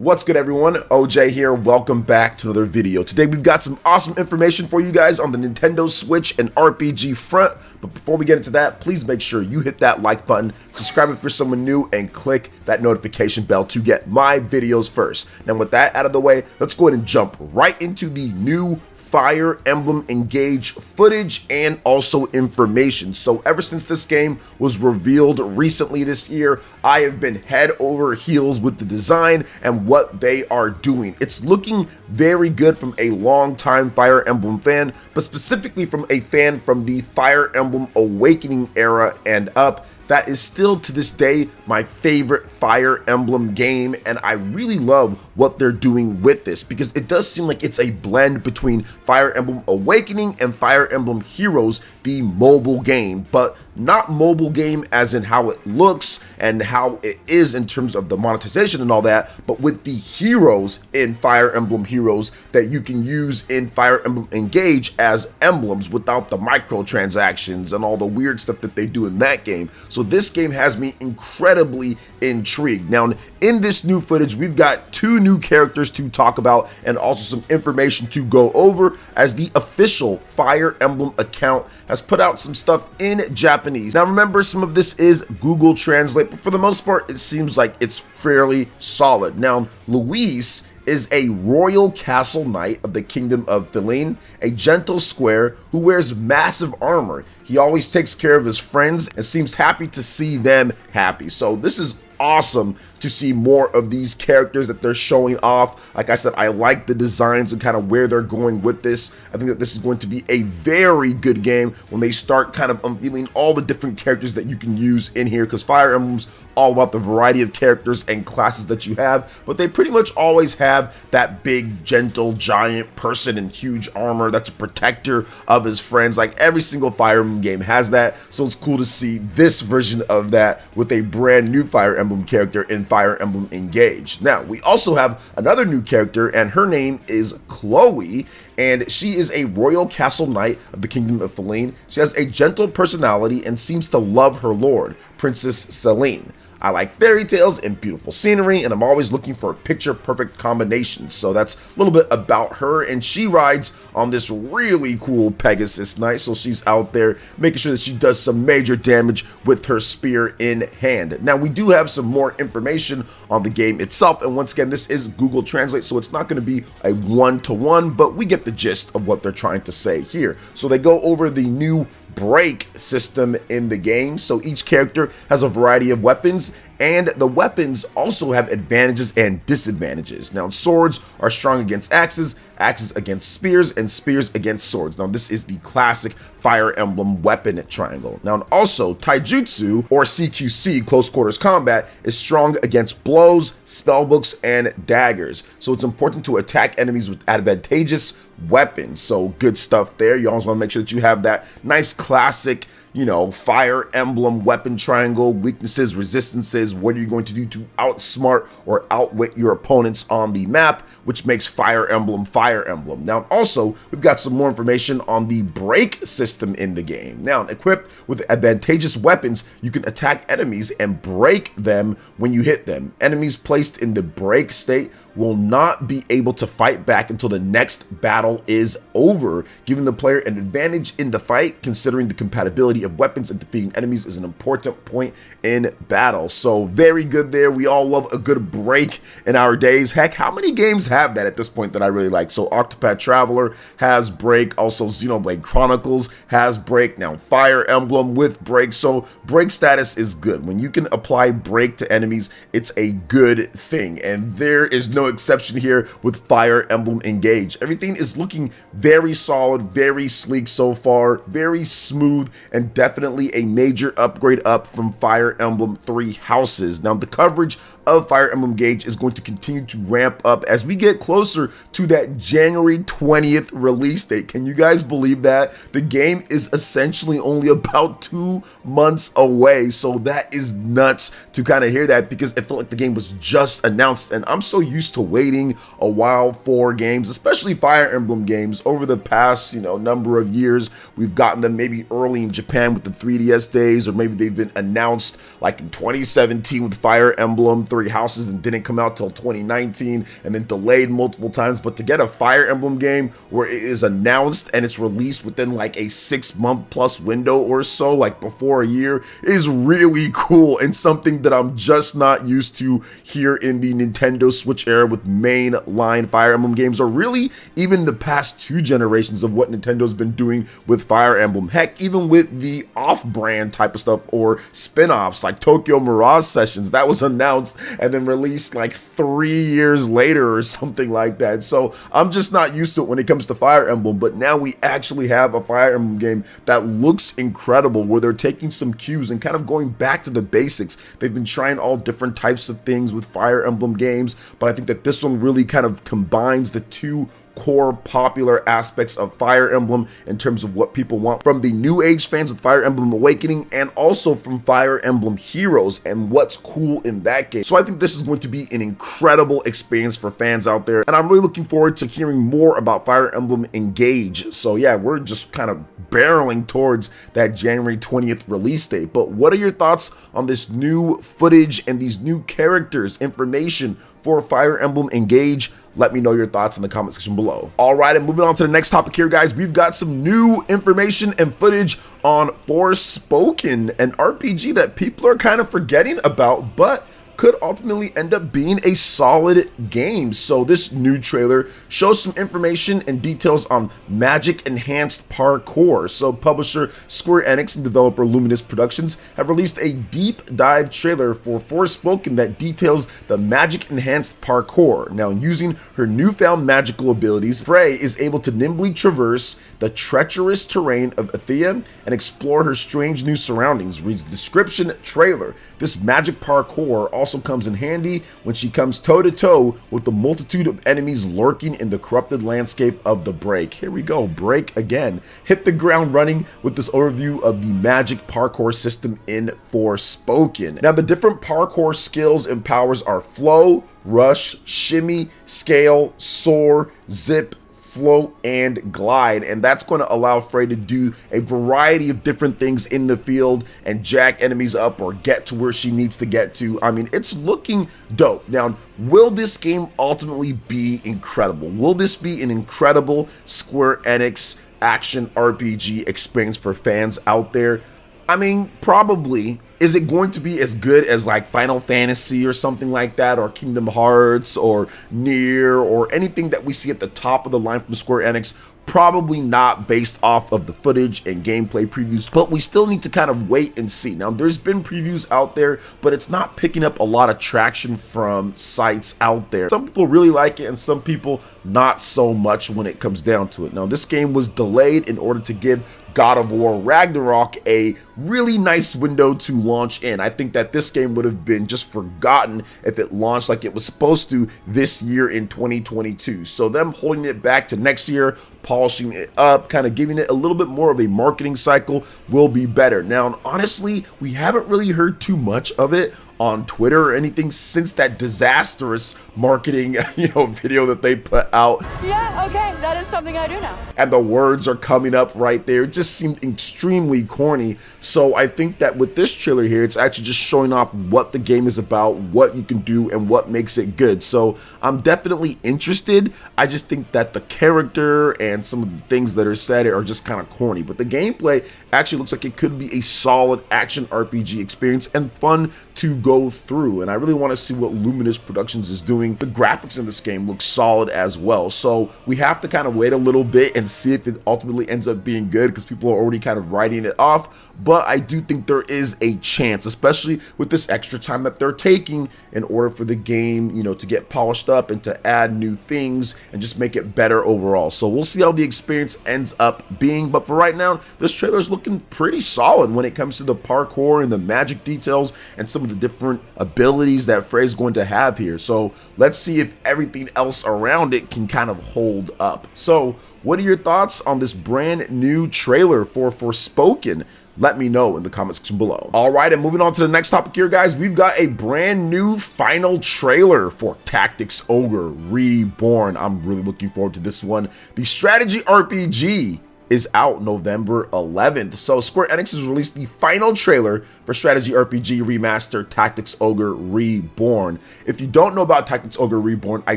What's good, everyone? OJ here. Welcome back to another video. Today we've got some awesome information for you guys on the Nintendo Switch and RPG front. But before we get into that, please make sure you hit that like button, subscribe if you're someone new, and click that notification bell to get my videos first. Now with that out of the way, let's go ahead and jump right into the new Fire Emblem Engage footage and also information. So ever since this game was revealed recently this year, I have been head over heels with the design and what they are doing. It's looking very good from a long-time Fire Emblem fan, but specifically from a fan from the Fire Emblem Awakening era and up. That is still to this day my favorite Fire Emblem game, and I really love what they're doing with this because it does seem like it's a blend between Fire Emblem Awakening and Fire Emblem Heroes, the mobile game, but not mobile game as in how it looks and how it is in terms of the monetization and all that, but with the heroes in Fire Emblem Heroes that you can use in Fire Emblem Engage as emblems without the microtransactions and all the weird stuff that they do in that game. So this game has me incredibly intrigued. Now, in this new footage, we've got two new characters to talk about and also some information to go over, as the official Fire Emblem account has put out some stuff in Japanese. Now remember, some of this is Google Translate, but for the most part, it seems like it's fairly solid. Now, Luis is a royal castle knight of the kingdom of Feline, a gentle square who wears massive armor. He always takes care of his friends and seems happy to see them happy. So this is awesome to see more of these characters that they're showing off. Like I said, I like the designs and kind of where they're going with this. I think that this is going to be a very good game when they start kind of unveiling all the different characters that you can use in here, because Fire Emblem's all about the variety of characters and classes that you have, but they pretty much always have that big, gentle, giant person in huge armor that's a protector of his friends. Like every single Fire Emblem game has that, so it's cool to see this version of that with a brand new Fire Emblem character in Fire Emblem Engage. Now, we also have another new character, and her name is Chloe, and she is a royal castle knight of the kingdom of Feline. She has a gentle personality and seems to love her lord, Princess Celine. I like fairy tales and beautiful scenery, and I'm always looking for a picture-perfect combination. So that's a little bit about her, and she rides on this really cool Pegasus Knight, so she's out there making sure that she does some major damage with her spear in hand. Now, we do have some more information on the game itself, and once again, this is Google Translate, so it's not going to be a one-to-one, but we get the gist of what they're trying to say here. So they go over the new break system in the game. So each character has a variety of weapons, and the weapons also have advantages and disadvantages. Now, swords are strong against axes, axes against spears, and spears against swords. Now, this is the classic Fire Emblem weapon triangle. Now, also, Taijutsu, or CQC, close quarters combat, is strong against blows, spellbooks, and daggers. So it's important to attack enemies with advantageous weapons. So good stuff there. You always want to make sure that you have that nice classic, you know, Fire Emblem weapon triangle, weaknesses, resistances. What are you going to do to outsmart or outwit your opponents on the map, which makes Fire Emblem Fire Emblem. Now, also, we've got some more information on the break system in the game. Now, equipped with advantageous weapons, you can attack enemies and break them when you hit them. Enemies placed in the break state will not be able to fight back until the next battle is over, giving the player an advantage in the fight. Considering the compatibility of weapons and defeating enemies is an important point in battle. So very good there. We all love a good break in our days. Heck, how many games have that at this point that I really like? So Octopath Traveler has break, also Xenoblade Chronicles has break, now Fire Emblem with break. So break status is good. When you can apply break to enemies, it's a good thing, and there is no exception here with Fire Emblem Engage. Everything is looking very solid, very sleek so far, very smooth, and definitely a major upgrade up from Fire Emblem Three Houses. Now, the coverage of Fire Emblem Engage is going to continue to ramp up as we get closer to that January 20th release date. Can you guys believe that? The game is essentially only about 2 months away, so that is nuts to kind of hear that, because it felt like the game was just announced, and I'm so used to waiting a while for games, especially Fire Emblem games. Over the past, number of years, we've gotten them maybe early in Japan with the 3DS days, or maybe they've been announced like in 2017 with Fire Emblem Three Houses and didn't come out till 2019 and then delayed multiple times. But to get a Fire Emblem game where it is announced and it's released within like a 6-month plus window or so, like before a year, is really cool and something that I'm just not used to here in the Nintendo Switch era with mainline Fire Emblem games, or really even the past 2 generations of what Nintendo's been doing with Fire Emblem. Heck, even with the off-brand type of stuff or spin-offs like Tokyo Mirage Sessions that was announced and then released like 3 years later or something like that. So I'm just not used to it when it comes to Fire Emblem, but now we actually have a Fire Emblem game that looks incredible, where they're taking some cues and kind of going back to the basics. They've been trying all different types of things with Fire Emblem games, but I think that this one really kind of combines the 2 core popular aspects of Fire Emblem in terms of what people want from the new age fans with Fire Emblem Awakening, and also from Fire Emblem Heroes and what's cool in that game. So I think this is going to be an incredible experience for fans out there, and I'm really looking forward to hearing more about Fire Emblem Engage. So yeah, we're just kind of barreling towards that January 20th release date. But what are your thoughts on this new footage and these new characters, information for Fire Emblem Engage? Let me know your thoughts in the comment section below. All right, and moving on to the next topic here, guys, we've got some new information and footage on Forspoken, an RPG that people are kind of forgetting about, but could ultimately end up being a solid game. So this new trailer shows some information and details on magic enhanced parkour. So publisher Square Enix and developer Luminous Productions have released a deep dive trailer for Forspoken that details the magic enhanced parkour. Now, using her newfound magical abilities, Frey is able to nimbly traverse the treacherous terrain of Athea and explore her strange new surroundings, reads the description trailer. This magic parkour also comes in handy when she comes toe-to-toe with the multitude of enemies lurking in the corrupted landscape of the Break. Here we go, Break again. Hit the ground running with this overview of the magic parkour system in Forspoken. Now, the different parkour skills and powers are flow, rush, shimmy, scale, soar, zip, float, and glide, and that's going to allow Frey to do a variety of different things in the field and jack enemies up or get to where she needs to get to. I mean, it's looking dope. Now, will this game ultimately be incredible? Will this be an incredible Square Enix action RPG experience for fans out there? I mean, probably. Is it going to be as good as like Final Fantasy or something like that, or Kingdom Hearts or Nier or anything that we see at the top of the line from Square Enix? Probably not, based off of the footage and gameplay previews, but we still need to kind of wait and see. Now, there's been previews out there, but it's not picking up a lot of traction from sites out there. Some people really like it and some people not so much when it comes down to it. Now, this game was delayed in order to give God of War Ragnarok a really nice window to launch in. I think that this game would have been just forgotten if it launched like it was supposed to this year in 2022. So them holding it back to next year, polishing it up, kind of giving it a little bit more of a marketing cycle will be better. Now, honestly, we haven't really heard too much of it on Twitter or anything since that disastrous marketing, video that they put out. Yeah, okay, that is something I do now. And the words are coming up right there. It just seemed extremely corny. So I think that with this trailer here, it's actually just showing off what the game is about, what you can do, and what makes it good. So I'm definitely interested. I just think that the character and some of the things that are said are just kind of corny. But the gameplay actually looks like it could be a solid action RPG experience and fun to go through. And I really want to see what Luminous Productions is doing. The graphics in this game look solid as well. So we have to kind of wait a little bit and see if it ultimately ends up being good, because people are already kind of writing it off. But I do think there is a chance, especially with this extra time that they're taking in order for the game, to get polished up and to add new things and just make it better overall. So we'll see how the experience ends up being. But for right now, this trailer is looking pretty solid when it comes to the parkour and the magic details and some of the different abilities that Frey's going to have here. So let's see if everything else around it can kind of hold up. So what are your thoughts on this brand new trailer for Forspoken? Let me know in the comment section below. All right, and moving on to the next topic here, guys, we've got a brand new final trailer for Tactics Ogre Reborn. I'm really looking forward to this one. The strategy RPG is out November 11th. So Square Enix has released the final trailer for strategy RPG remaster Tactics Ogre Reborn. If you don't know about Tactics Ogre Reborn, I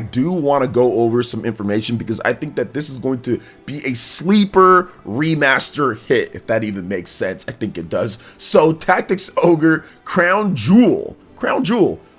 do want to go over some information because I think that this is going to be a sleeper remaster hit, if that even makes sense. I think it does. So Tactics Ogre, crown jewel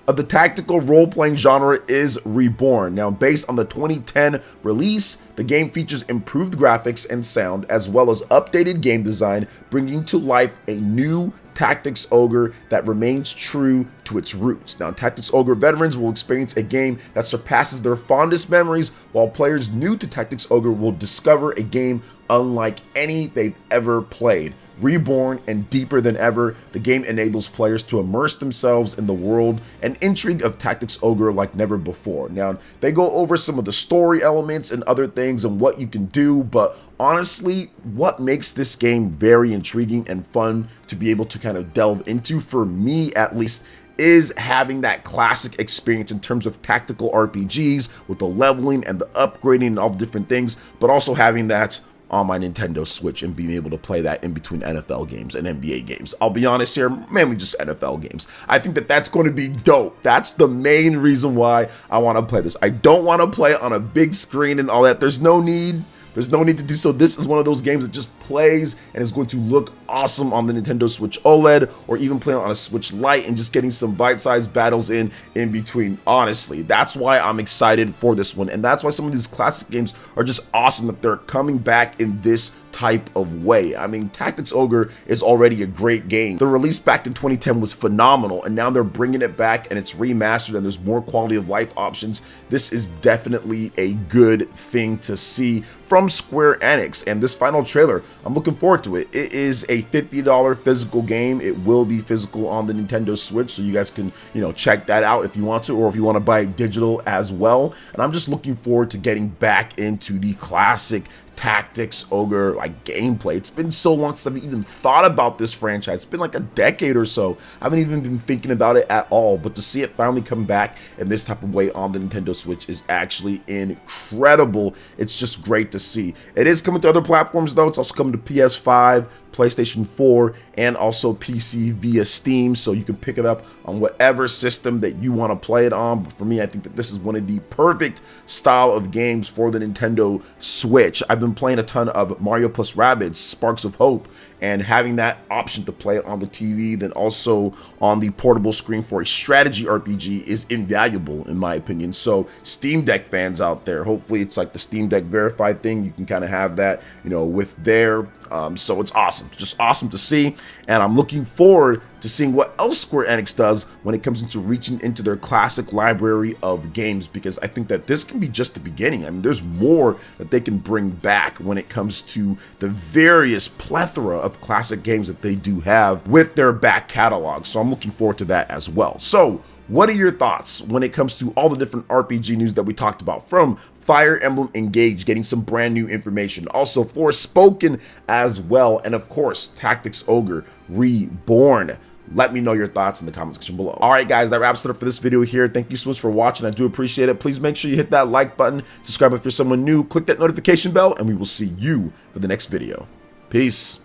of the tactical role-playing genre is reborn. Now, based on the 2010 release, the game features improved graphics and sound, as well as updated game design, bringing to life a new Tactics Ogre that remains true to its roots. Now, Tactics Ogre veterans will experience a game that surpasses their fondest memories, while players new to Tactics Ogre will discover a game unlike any they've ever played. Reborn and deeper than ever, the game enables players to immerse themselves in the world and intrigue of Tactics Ogre like never before. Now, they go over some of the story elements and other things and what you can do, but honestly, what makes this game very intriguing and fun to be able to kind of delve into, for me at least, is having that classic experience in terms of tactical RPGs with the leveling and the upgrading and all the different things, but also having that on my Nintendo Switch and being able to play that in between NFL games and NBA games. I'll be honest here, mainly just NFL games. I think that that's going to be dope. That's the main reason why I want to play this. I don't want to play it on a big screen and all that. There's no need to do so. This is one of those games that just plays and is going to look awesome on the Nintendo Switch OLED, or even playing on a Switch Lite and just getting some bite-sized battles in between. Honestly, that's why I'm excited for this one, and that's why some of these classic games are just awesome that they're coming back in this type of way. I mean, Tactics Ogre is already a great game. The release back in 2010 was phenomenal, and now they're bringing it back and it's remastered and there's more quality of life options. This is definitely a good thing to see from Square Enix, and this final trailer, I'm looking forward to it. It is a $50 physical game. It will be physical on the Nintendo Switch, so you guys can, check that out if you want to, or if you want to buy it digital as well. And I'm just looking forward to getting back into the classic Tactics Ogre gameplay. It's been so long since I've even thought about this franchise. It's been like a decade or so. I haven't even been thinking about it at all, but to see it finally come back in this type of way on the Nintendo Switch is actually incredible. It's just great to see. It is coming to other platforms though. It's also coming to PS5, PlayStation 4, and also PC via Steam, so you can pick it up on whatever system that you want to play it on. But for me, I think that this is one of the perfect style of games for the Nintendo Switch. I've been playing a ton of Mario plus Rabbids Sparks of Hope, and having that option to play it on the TV, then also on the portable screen for a strategy RPG is invaluable in my opinion. So Steam Deck fans out there, hopefully it's like the Steam Deck verified thing. You can kind of have that, with there. So it's awesome, just awesome to see, and I'm looking forward to seeing what else Square Enix does when it comes into reaching into their classic library of games, because I think that this can be just the beginning. I mean, there's more that they can bring back when it comes to the various plethora of classic games that they do have with their back catalog, so I'm looking forward to that as well. So what are your thoughts when it comes to all the different RPG news that we talked about, from Fire Emblem Engage getting some brand new information, also Forspoken as well, and of course Tactics Ogre Reborn? Let me know your thoughts in the comment section below. All right, guys, that wraps it up for this video here. Thank you so much for watching. I do appreciate it. Please make sure you hit that like button, subscribe if you're someone new, click that notification bell, and we will see you for the next video. Peace.